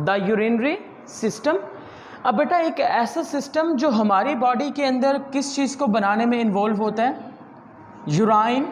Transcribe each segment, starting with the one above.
The urinary system. अब बेटा एक ऐसा सिस्टम जो हमारी बॉडी के अंदर किस चीज़ को बनाने में इन्वॉल्व होता है, यूराइन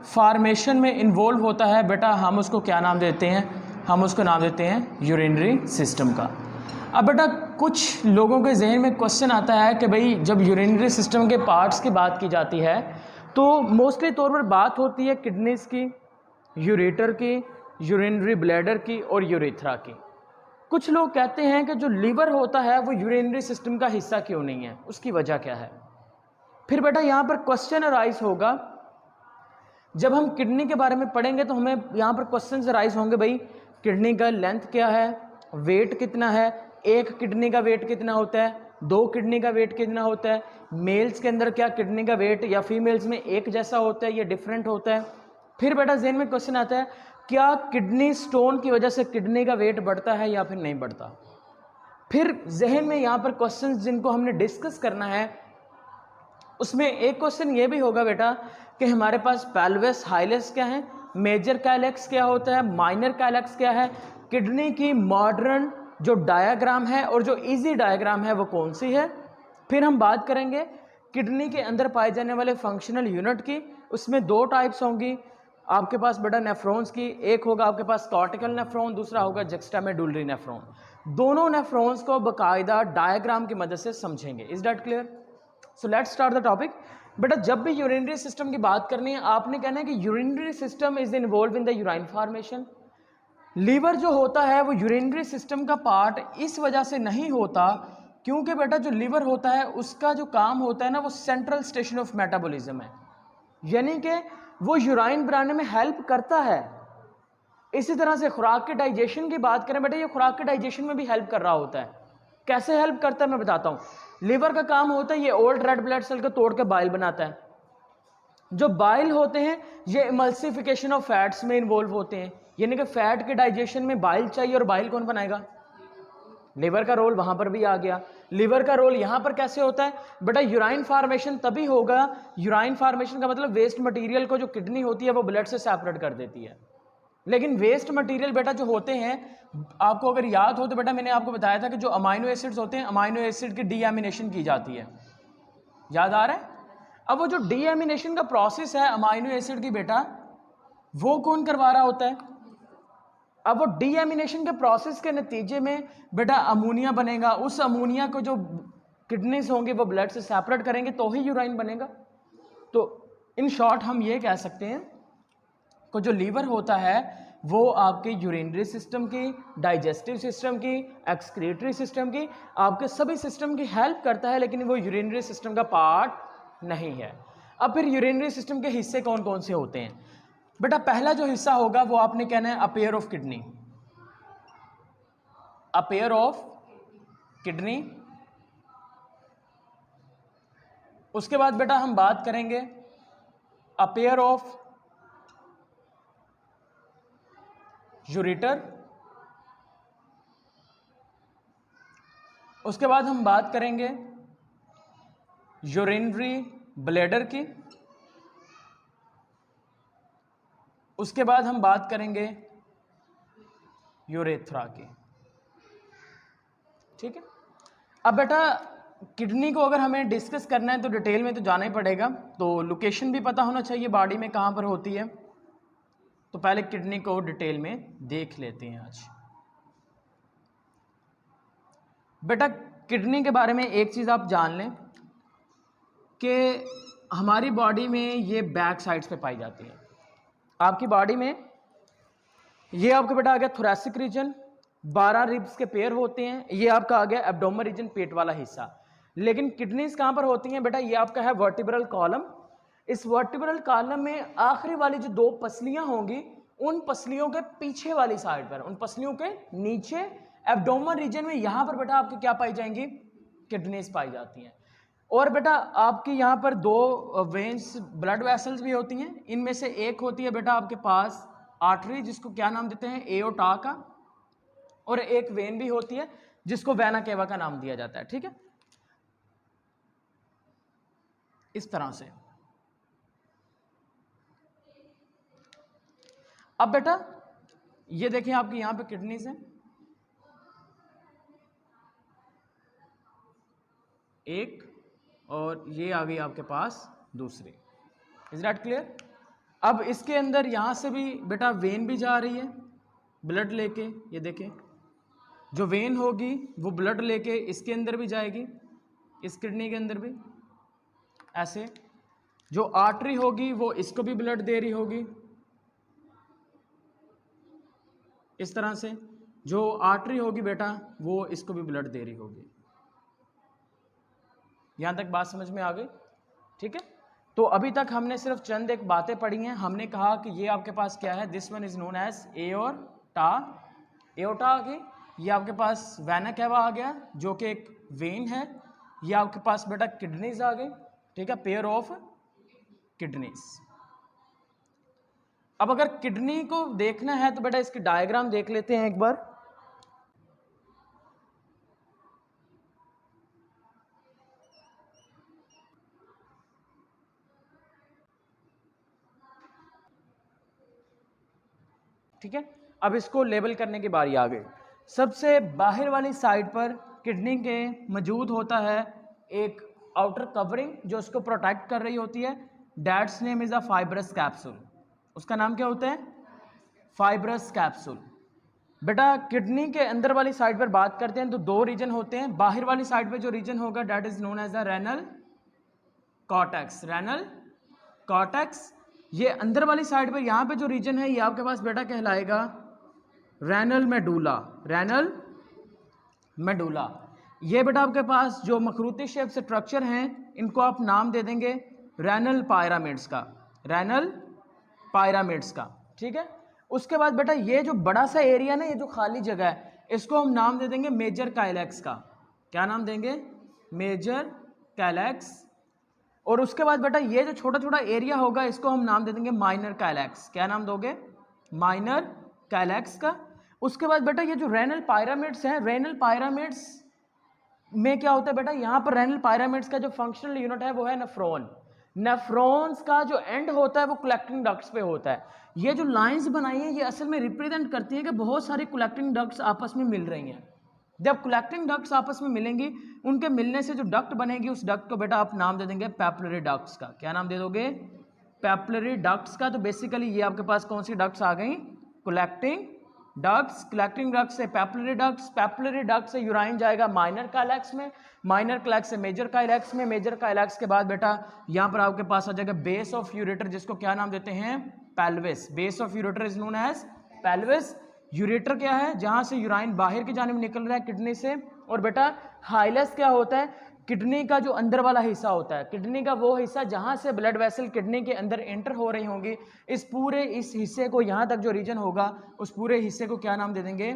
फॉर्मेशन में इन्वॉल्व होता है बेटा, हम उसको क्या नाम देते हैं, हम उसको नाम देते हैं यूरिनरी सिस्टम का। अब बेटा कुछ लोगों के जहन में क्वेश्चन आता है कि भाई जब यूरिनरी सिस्टम के पार्ट्स की बात की जाती है तो मोस्टली तौर पर बात होती है किडनीज की, यूरेटर की, यूरिनरी ब्लैडर की और यूरेथ्रा की। कुछ लोग कहते हैं कि जो लीवर होता है वो यूरिनरी सिस्टम का हिस्सा क्यों नहीं है, उसकी वजह क्या है। फिर बेटा यहाँ पर क्वेश्चन अराइज होगा, जब हम किडनी के बारे में पढ़ेंगे तो हमें यहाँ पर क्वेश्चन अराइज होंगे, भाई किडनी का लेंथ क्या है, वेट कितना है, एक किडनी का वेट कितना होता है, दो किडनी का वेट कितना होता है, मेल्स के अंदर क्या किडनी का वेट या फीमेल्स में एक जैसा होता है या डिफरेंट होता है। फिर बेटा जहन में क्वेश्चन आता है, क्या किडनी स्टोन की वजह से किडनी का वेट बढ़ता है या फिर नहीं बढ़ता। फिर जहन में यहाँ पर क्वेश्चंस जिनको हमने डिस्कस करना है, उसमें एक क्वेश्चन ये भी होगा बेटा कि हमारे पास पेल्विस हाइलेस क्या है, मेजर कैलेक्स क्या होता है, माइनर कैलेक्स क्या है, किडनी की मॉडर्न जो डायग्राम है और जो इजी डायग्राम है वो कौन सी है। फिर हम बात करेंगे किडनी के अंदर पाए जाने वाले फंक्शनल यूनिट की, उसमें दो टाइप्स होंगी आपके पास बेटा नेफ्रॉन्स की, एक होगा आपके पास कॉर्टिकल नेफ्रॉन, दूसरा होगा जुक्स्टामेडुलरी नेफ्रॉन। दोनों नेफ्रॉन्स को बाकायदा डायग्राम की मदद से समझेंगे। Is that clear? So let's start the topic. बेटा जब भी यूरिनरी सिस्टम की बात करनी है आपने कहना है कि urinary system is involved in the urine formation. Liver जो होता है वो यूरिनरी सिस्टम का पार्ट इस वजह से नहीं होता क्योंकि बेटा जो लीवर होता है उसका जो काम होता है ना वो सेंट्रल स्टेशन ऑफ मेटाबॉलिज्म है, यानी कि वो यूराइन बनाने में हेल्प करता है। इसी तरह से खुराक के डाइजेशन की बात करें बेटा, ये खुराक के डाइजेशन में भी हेल्प कर रहा होता है। कैसे हेल्प करता है मैं बताता हूँ। लीवर का काम होता है ये ओल्ड रेड ब्लड सेल को तोड़ के बाइल बनाता है। जो बाइल होते हैं ये इमल्सिफिकेशन ऑफ फैट्स में इन्वॉल्व होते हैं, यानी कि फैट के डाइजेशन में बाइल चाहिए और बाइल कौन बनाएगा, लीवर का रोल वहां पर भी आ गया। लीवर का रोल यहां पर कैसे होता है बेटा, यूराइन फॉर्मेशन तभी होगा, यूराइन फॉर्मेशन का मतलब वेस्ट मटेरियल को जो किडनी होती है वो ब्लड से सेपरेट कर देती है। लेकिन वेस्ट मटेरियल बेटा जो होते हैं, आपको अगर याद हो तो बेटा मैंने आपको बताया था कि जो अमाइनो एसिड्स होते हैं, अमाइनो एसिड की डीएमिनेशन की जाती है, याद आ रहा है। अब वो जो डीएमिनेशन का प्रोसेस है अमाइनो एसिड की बेटा, वो कौन करवा रहा होता है। अब वो डीएमिनेशन के प्रोसेस के नतीजे में बेटा अमोनिया बनेगा, उस अमोनिया को जो किडनीज होंगे वो ब्लड से सेपरेट करेंगे तो ही यूराइन बनेगा। तो इन शॉर्ट हम ये कह सकते हैं कि जो लीवर होता है वो आपके यूरिनरी सिस्टम की, डाइजेस्टिव सिस्टम की, एक्सक्रीटरी सिस्टम की, आपके सभी सिस्टम की हेल्प करता है, लेकिन वो यूरिनरी सिस्टम का पार्ट नहीं है। अब फिर यूरिनरी सिस्टम के हिस्से कौन कौन से होते हैं बेटा, पहला जो हिस्सा होगा वो आपने कहना है appear of kidney, appear of kidney. उसके बाद बेटा हम बात करेंगे अपेयर ऑफ यूरेटर। उसके बाद हम बात करेंगे यूरिनरी ब्लैडर की। उसके बाद हम बात करेंगे यूरेथ्रा की। ठीक है। अब बेटा किडनी को अगर हमें डिस्कस करना है तो डिटेल में तो जाना ही पड़ेगा, तो लोकेशन भी पता होना चाहिए बॉडी में कहाँ पर होती है। तो पहले किडनी को डिटेल में देख लेते हैं आज। बेटा किडनी के बारे में एक चीज़ आप जान लें कि हमारी बॉडी में ये बैक साइड्स पे पाई जाती है। आपकी बॉडी में ये आपका बेटा आ गया थोरैसिक रीजन, 12 रिब्स के पेयर होते हैं, ये आपका आ गया एब्डोमेन रीजन, पेट वाला हिस्सा। लेकिन किडनीज कहाँ पर होती हैं बेटा, ये आपका है वर्टिब्रल कॉलम। इस वर्टिब्रल कॉलम में आखिरी वाली जो दो पसलियां होंगी उन पसलियों के पीछे वाली साइड पर, उन पसलियों के नीचे एब्डोमेन रीजन में यहां पर बेटा आपकी क्या पाई जाएंगी, किडनीज पाई जाती हैं। और बेटा आपकी यहाँ पर दो वेन्स ब्लड वेसल्स भी होती हैं, इनमें से एक होती है बेटा आपके पास आर्टरी, जिसको क्या नाम देते हैं, एओर्टा का, और एक वेन भी होती है जिसको वेना केवा का नाम दिया जाता है। ठीक है, इस तरह से। अब बेटा ये देखिए आपकी यहां पे किडनीज हैं, एक, और ये आ गई आपके पास दूसरी। Is that clear? अब इसके अंदर यहाँ से भी बेटा वेन भी जा रही है ब्लड लेके, ये देखें जो वेन होगी वो ब्लड लेके इसके अंदर भी जाएगी, इस किडनी के अंदर भी ऐसे। जो आर्टरी होगी वो इसको भी ब्लड दे रही होगी इस तरह से, जो आर्टरी होगी बेटा वो इसको भी ब्लड दे रही होगी। यहां तक बात समझ में आ गई? ठीक है। तो अभी तक हमने सिर्फ चंद एक बातें पढ़ी हैं। हमने कहा कि ये आपके पास क्या है, this one is known as aorta, aorta आ गई। ये आपके पास वेना कैवा आ गया जो कि एक वेन है। ये आपके पास बेटा किडनीज आ गई, ठीक है, पेयर ऑफ किडनीज। अब अगर किडनी को देखना है तो बेटा इसकी डायग्राम देख लेते हैं एक बार। ठीक है, अब इसको लेबल करने की बारी आ गई। सबसे बाहर वाली साइड पर किडनी के मौजूद होता है एक आउटर कवरिंग जो उसको प्रोटेक्ट कर रही होती है। That's name is a fibrous capsule. उसका नाम क्या होता है? Fibrous capsule. बेटा किडनी के अंदर वाली साइड पर बात करते हैं तो दो रीजन होते हैं। बाहर वाली साइड पे जो रीजन होगा that is known as the renal cortex, renal cortex. ये अंदर वाली साइड पे यहाँ पे जो रीजन है ये आपके पास बेटा कहलाएगा रेनल मेडुला, रेनल मेडुला। ये बेटा आपके पास जो मखरूती शेप से स्ट्रक्चर हैं इनको आप नाम दे देंगे रेनल पायरामिड्स का, रेनल पायरामिड्स का। ठीक है, उसके बाद बेटा ये जो बड़ा सा एरिया ना, ये जो खाली जगह है, इसको हम नाम दे देंगे मेजर काइलेक्स का। क्या नाम देंगे? मेजर काइलेक्स। और उसके बाद बेटा ये जो छोटा छोटा एरिया होगा इसको हम नाम दे देंगे माइनर काइलेक्स। क्या नाम दोगे? माइनर काइलेक्स का। उसके बाद बेटा ये जो रेनल पायरामिड्स हैं, रेनल पायरामिड्स में क्या होता है बेटा, यहाँ पर रेनल पायरामिड्स का जो फंक्शनल यूनिट है वो है नेफ्रॉन। नेफ्रॉन्स का जो एंड होता है वो कलेक्टिंग डक्ट्स पे होता है। ये जो लाइंस बनाई हैं ये असल में रिप्रेजेंट करती हैं कि बहुत सारी कलेक्टिंग डक्ट्स आपस में मिल रही हैं। जब कलेक्टिंग डक्ट्स आपस में मिलेंगी, उनके मिलने से जो डक्ट बनेगी उस डक्ट को बेटा आप नाम दे देंगे पैपिलरी डक्ट्स का। क्या नाम दे दोगे? पैपिलरी डक्ट्स का। तो बेसिकली ये आपके पास कौन सी डक्ट्स आ गई? Collecting ducts. कलेक्टिंग डक्ट्स से पैपिलरी डक्ट्स, पैपिलरी डक्ट से यूराइन जाएगा माइनर काइलेक्स में, माइनर काइलेक्स से मेजर काइलेक्स में, मेजर काइलेक्स के बाद बेटा यहाँ पर आपके पास आ जाएगा बेस ऑफ यूरेटर, जिसको क्या नाम देते हैं? Pelvis. Base of ureter is known as pelvis. Ureter क्या है? जहां से यूराइन बाहर की जानिब निकल रहा है किडनी से। और बेटा हाइलस क्या होता है? किडनी का जो अंदर वाला हिस्सा होता है, किडनी का वो हिस्सा जहां से ब्लड वेसल किडनी के अंदर एंटर हो रही होंगी, इस हिस्से को, यहां तक जो रीजन होगा उस पूरे हिस्से को क्या नाम दे देंगे?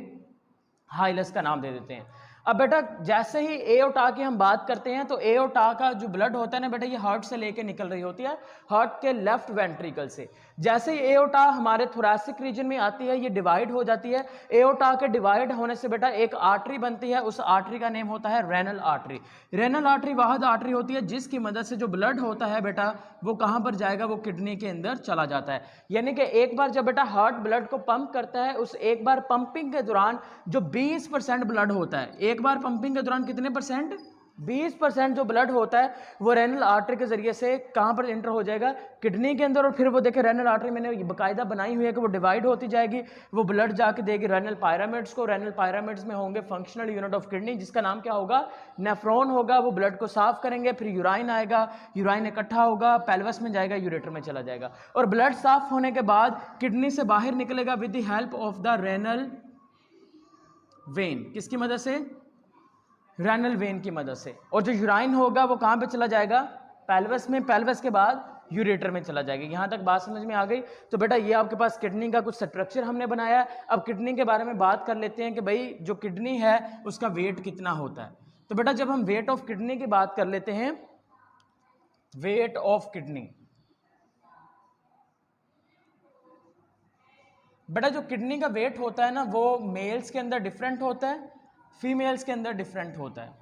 हाइलस का नाम दे देते हैं। अब बेटा जैसे ही एओर्टा की हम बात करते हैं तो एओर्टा का जो ब्लड होता है ना बेटा, ये हार्ट से लेके निकल रही होती है, हार्ट के लेफ्ट वेंट्रिकल से। जैसे ही एओर्टा हमारे थोरैसिक रीजन में आती है ये डिवाइड हो जाती है। एओर्टा के डिवाइड होने से बेटा एक आर्टरी बनती है, उस आर्टरी का नेम होता है रेनल आर्टरी। रेनल आर्टरी वाहिद आर्टरी होती है जिसकी मदद से जो ब्लड होता है बेटा वो कहाँ पर जाएगा? वो किडनी के अंदर चला जाता है। यानी कि एक बार जब बेटा हार्ट ब्लड को पंप करता है, उस एक बार पंपिंग के दौरान जो 20% ब्लड होता है, एक बार पंपिंग के दौरान कितने परसेंट? 20% जो ब्लड होता है वो रेनल आर्टरी के जरिए से कहां पर एंटर हो जाएगा? किडनी के अंदर। और फिर वो देखे रेनल आर्टरी मैंने बाकायदा बनाई हुई है कि वो डिवाइड होती जाएगी, वो ब्लड जाके देगी रेनल पायरामिड्स को। रेनल पायरामिड्स में होंगे फंक्शनल यूनिट ऑफ किडनी जिसका नाम क्या होगा? नेफ्रॉन होगा। वो ब्लड को साफ करेंगे, फिर यूराइन आएगा, यूराइन इकट्ठा होगा, पेल्विस में जाएगा, यूरेटर में चला जाएगा। और ब्लड साफ होने के बाद किडनी से बाहर निकलेगा with the help of the renal vein. किसकी मदद से? रेनल वेन की मदद से। और जो यूराइन होगा वो कहां पे चला जाएगा? पेल्विस में। पेल्विस के बाद यूरेटर में चला जाएगा। यहां तक बात समझ में आ गई? तो बेटा ये आपके पास किडनी का कुछ स्ट्रक्चर हमने बनाया। अब किडनी के बारे में बात कर लेते हैं कि भाई जो किडनी है उसका वेट कितना होता है। तो बेटा जब हम वेट ऑफ किडनी की बात कर लेते हैं, वेट ऑफ किडनी, बेटा जो किडनी का वेट होता है ना वो मेल्स के अंदर डिफरेंट होता है, फीमेल्स के अंदर डिफरेंट होता है।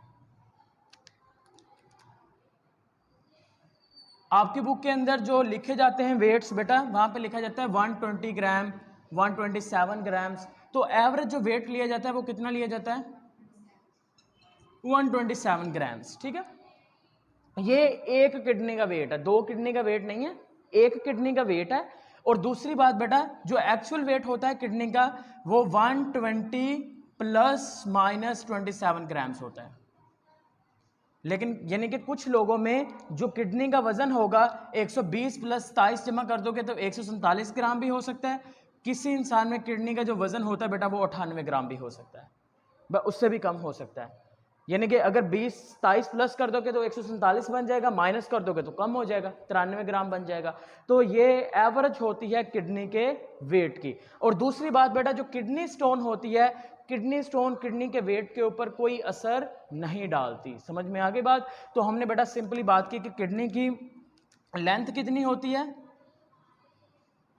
आपकी बुक के अंदर जो लिखे जाते हैं वेट्स बेटा, वहां पे लिखा जाता है 120 ग्राम, 127 ग्राम्स। तो एवरेज जो वेट लिया जाता है वो कितना लिया जाता है? 127 ग्राम्स। ठीक है, ये एक किडनी का वेट है, 2 किडनी का वेट नहीं है, एक किडनी का वेट है। और दूसरी बात बेटा, जो एक्चुअल वेट होता है किडनी का वो 120 प्लस माइनस 27 ग्राम्स होता है। लेकिन यानी कि कुछ लोगों में जो किडनी का वजन होगा 120 प्लस 27 जमा कर दोगे तो 147 ग्राम भी हो सकता है। किसी इंसान में किडनी का जो वजन होता है बेटा वो 98 ग्राम भी हो सकता है, उससे भी कम हो सकता है। यानी कि अगर 27 प्लस कर दोगे तो 147 बन जाएगा, माइनस कर दोगे तो कम हो जाएगा, 93 ग्राम बन जाएगा। तो ये एवरेज होती है किडनी के वेट की। और दूसरी बात बेटा, जो किडनी स्टोन होती है, किडनी स्टोन किडनी के वेट के ऊपर कोई असर नहीं डालती। समझ में आ गई बात? तो हमने बेटा सिंपली बात की कि किडनी की लेंथ कितनी होती है।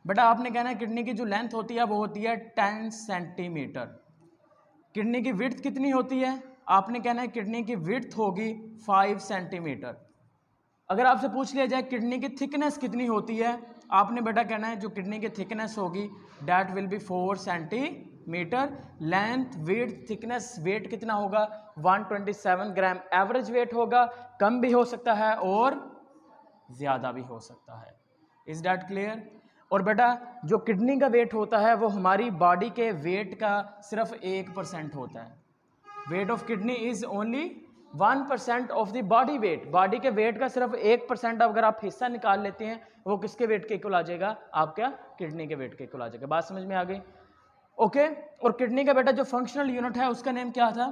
बेटा आपने कहना है किडनी की जो लेंथ होती है वो होती है 10 सेंटीमीटर। किडनी की विड्थ कितनी होती है? आपने कहना है किडनी की विड्थ होगी 5 सेंटीमीटर। अगर आपसे पूछ लिया जाए किडनी की थिकनेस कितनी होती है, आपने बेटा कहना है जो किडनी की थिकनेस होगी that will be 4 centimetre. Length, width, thickness, weight कितना होगा 127 ग्राम एवरेज वेट होगा, कम भी हो सकता है और ज़्यादा भी हो सकता है। Is that clear? और बेटा जो किडनी का वेट होता है वो हमारी बॉडी के वेट का सिर्फ 1% होता है। Weight of kidney is only 1% of the body weight. Body के वेट का सिर्फ 1% अगर आप हिस्सा निकाल लेते हैं वो किसके वेट के इक्वल आ जाएगा? आपका किडनी के वेट के इक्वल आ जाएगा। बात समझ में आ गई? ओके। और किडनी का बेटा जो फंक्शनल यूनिट है उसका नेम क्या था?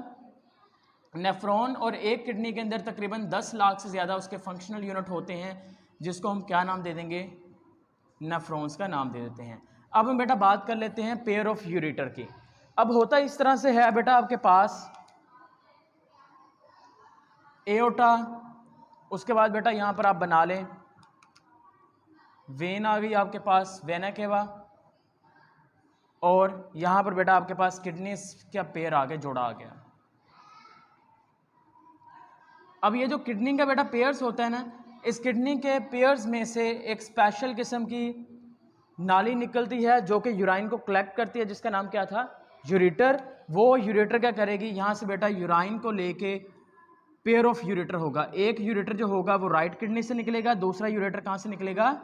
नेफ्रॉन। और एक किडनी के अंदर तकरीबन 10 लाख से ज़्यादा उसके फंक्शनल यूनिट होते हैं, जिसको हम क्या नाम दे देंगे? नेफ्रॉन्स का नाम दे देते हैं। अब हम बेटा बात कर लेते हैं पेयर ऑफ यूरेटर की। अब होता इस तरह से है बेटा, आपके पास एओर्टा, उसके बाद बेटा यहां पर आप बना लें वेन आ गई आपके पास, वेना केवा, और यहां पर बेटा आपके पास किडनी का पेयर आगे जोड़ा आ गया। अब ये जो किडनी का बेटा पेयर्स होता है ना, इस किडनी के पेयर्स में से एक स्पेशल किस्म की नाली निकलती है जो कि यूराइन को कलेक्ट करती है, जिसका नाम क्या था? यूरेटर। वो यूरेटर क्या करेगी, यहाँ से बेटा यूराइन को लेके पेयर ऑफ यूरेटर होगा। एक यूरेटर जो होगा वो राइट किडनी से निकलेगा, दूसरा यूरेटर कहाँ से निकलेगा?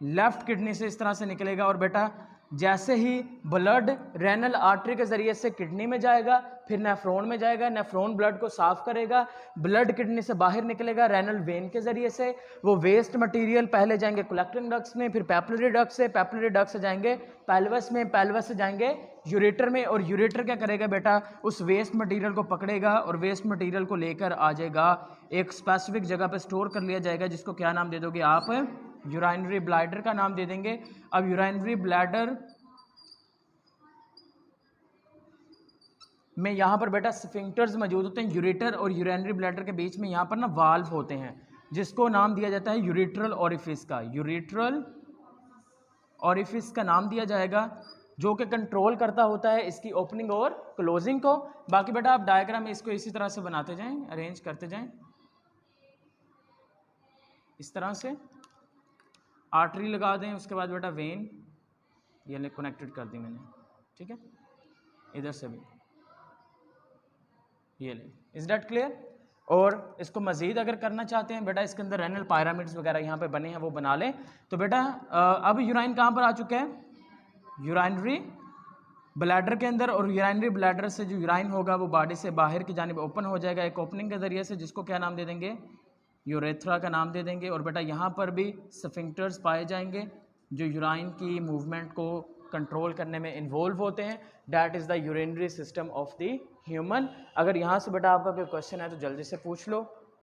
लेफ्ट किडनी से इस तरह से निकलेगा। और बेटा जैसे ही ब्लड रेनल आर्टरी के जरिए से किडनी में जाएगा, फिर नेफ्रॉन में जाएगा, नेफ्रॉन ब्लड को साफ करेगा, ब्लड किडनी से बाहर निकलेगा रेनल वेन के जरिए से। वो वेस्ट मटेरियल पहले जाएंगे कलेक्टिंग डक्ट्स में, फिर पैपिलरी डक्ट से, पैपिलरी डक्ट से जाएंगे पेल्विस में, पेल्विस से जाएंगे यूरेटर में। और यूरेटर क्या करेगा बेटा? उस वेस्ट मटेरियल को पकड़ेगा और वेस्ट मटेरियल को लेकर आ जाएगा एक स्पेसिफिक जगह पर स्टोर कर लिया जाएगा, जिसको क्या नाम दे दोगे आप? यूराइनरी ब्लैडर का नाम दे देंगे। अब यूराइनरी ब्लैडर में यहाँ पर बेटा स्फिंक्टर्स मौजूद होते हैं। यूरेटर और यूराइनरी ब्लैडर के बीच में यहाँ पर ना वाल्व होते हैं, जिसको नाम दिया जाता है यूरेट्रल ओरिफिस का। यूरेट्रल ओरिफिस का नाम दिया जाएगा, जो कि कंट्रोल करता होता है इसकी ओपनिंग और क्लोजिंग को। बाकी बेटा आप डायग्राम में इसको इसी तरह से बनाते जाएं, अरेंज करते जाएं इस तरह से। आर्टरी लगा दें, उसके बाद बेटा वेन ये कनेक्टेड कर दी मैंने, ठीक है? इधर से भी ये ले। Is that clear? और इसको मज़ीद अगर करना चाहते हैं बेटा, इसके अंदर रेनल पायरामिड्स वगैरह यहाँ पे बने हैं, वो बना लें। तो बेटा अब यूराइन कहाँ पर आ चुका है? यूराइनरी ब्लैडर के अंदर। और यूराइनरी ब्लैडर से जो यूराइन होगा वो बॉडी से बाहर की जानिब ओपन हो जाएगा एक ओपनिंग के ज़रिए से, जिसको क्या नाम दे देंगे? यूरेथ्रा का नाम दे देंगे। और बेटा यहाँ पर भी स्फिंक्टर्स पाए जाएंगे जो यूराइन की मूवमेंट को कंट्रोल करने में इन्वॉल्व होते हैं। That is the urinary system of the human. अगर यहाँ से बेटा आपका कोई क्वेश्चन है तो जल्दी से पूछ लो।